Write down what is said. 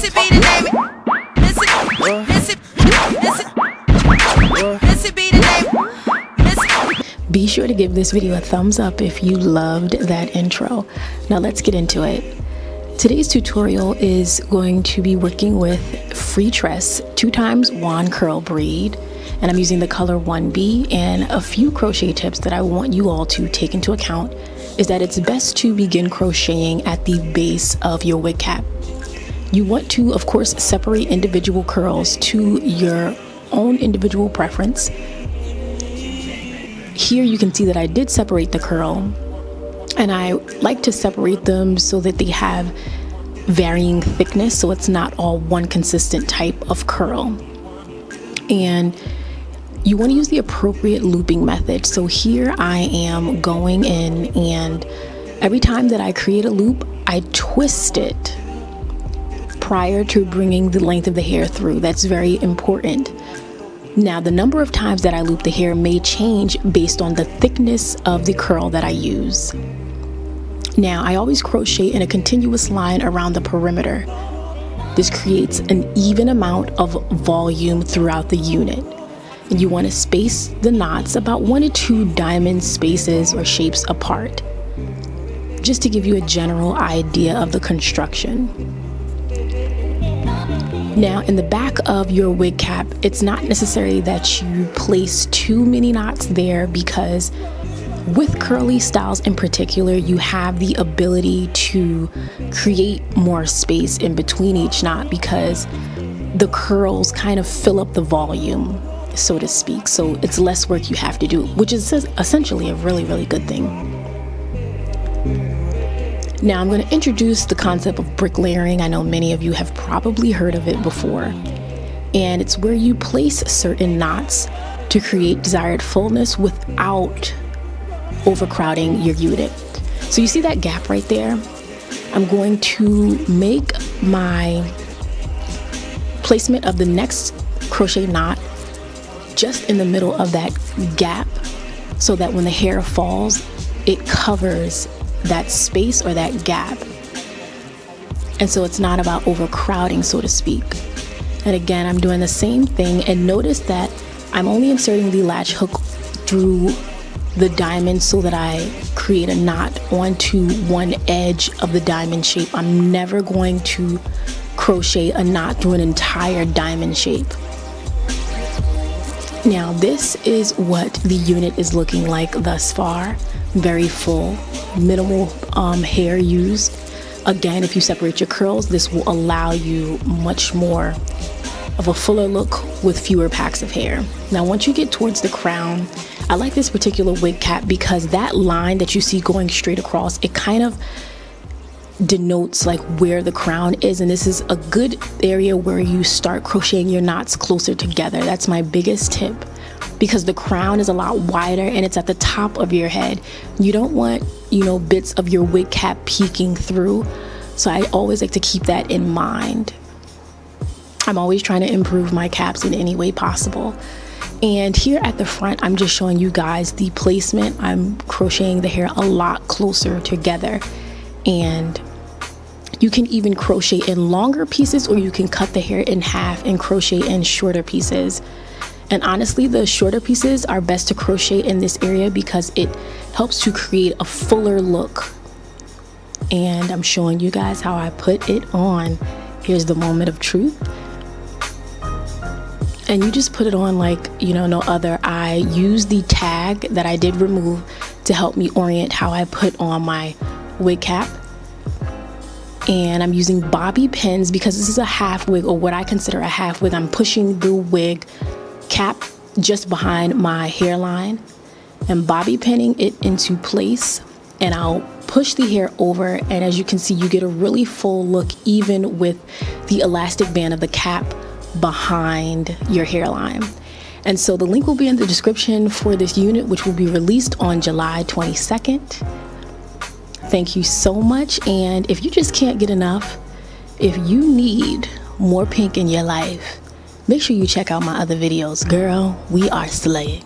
it be the name. This it be the name. Be sure to give this video a thumbs up if you loved that intro. Now let's get into it. Today's tutorial is going to be working with FREETRESS 2x wand curl braid, and I'm using the color 1B. And a few crochet tips that I want you all to take into account is that it's best to begin crocheting at the base of your wig cap. You want to, of course, separate individual curls to your own individual preference. Here you can see that I did separate the curl, and I like to separate them so that they have varying thickness, so it's not all one consistent type of curl. And you want to use the appropriate looping method. So here I am going in, and every time that I create a loop, I twist it prior to bringing the length of the hair through. That's very important. Now, the number of times that I loop the hair may change based on the thickness of the curl that I use. Now, I always crochet in a continuous line around the perimeter. This creates an even amount of volume throughout the unit. And you want to space the knots about 1 to 2 diamond spaces or shapes apart, just to give you a general idea of the construction. Now, in the back of your wig cap, it's not necessary that you place too many knots there, because with curly styles in particular, you have the ability to create more space in between each knot, because the curls kind of fill up the volume, so to speak. So it's less work you have to do, which is essentially a really good thing. Now I'm going to introduce the concept of bricklayering. I know many of you have probably heard of it before, and it's where you place certain knots to create desired fullness without overcrowding your unit. So you see that gap right there? I'm going to make my placement of the next crochet knot just in the middle of that gap, so that when the hair falls, it covers that space or that gap. And so it's not about overcrowding, so to speak. And again, I'm doing the same thing, and notice that I'm only inserting the latch hook through the diamond so that I create a knot onto one edge of the diamond shape. I'm never going to crochet a knot through an entire diamond shape. Now this is what the unit is looking like thus far. Very full, minimal hair used. Again, if you separate your curls, this will allow you much more of a fuller look with fewer packs of hair. Now once you get towards the crown, I like this particular wig cap because that line that you see going straight across, it kind of denotes like where the crown is, and this is a good area where you start crocheting your knots closer together. That's my biggest tip, because the crown is a lot wider and it's at the top of your head. You don't want, bits of your wig cap peeking through. So I always like to keep that in mind. I'm always trying to improve my caps in any way possible. And here at the front, I'm just showing you guys the placement. I'm crocheting the hair a lot closer together, and you can even crochet in longer pieces, or you can cut the hair in half and crochet in shorter pieces. And honestly, the shorter pieces are best to crochet in this area because it helps to create a fuller look. And I'm showing you guys how I put it on. Here's the moment of truth. And you just put it on like, no other. I use the tag that I did remove to help me orient how I put on my wig cap. And I'm using bobby pins because this is a half wig, or what I consider a half wig. I'm pushing the wig cap just behind my hairline and bobby pinning it into place, and I'll push the hair over, and as you can see, you get a really full look even with the elastic band of the cap behind your hairline. And so the link will be in the description for this unit, which will be released on July 22nd. Thank you so much. And if you just can't get enough, if you need more pink in your life, make sure you check out my other videos. Girl, we are slaying.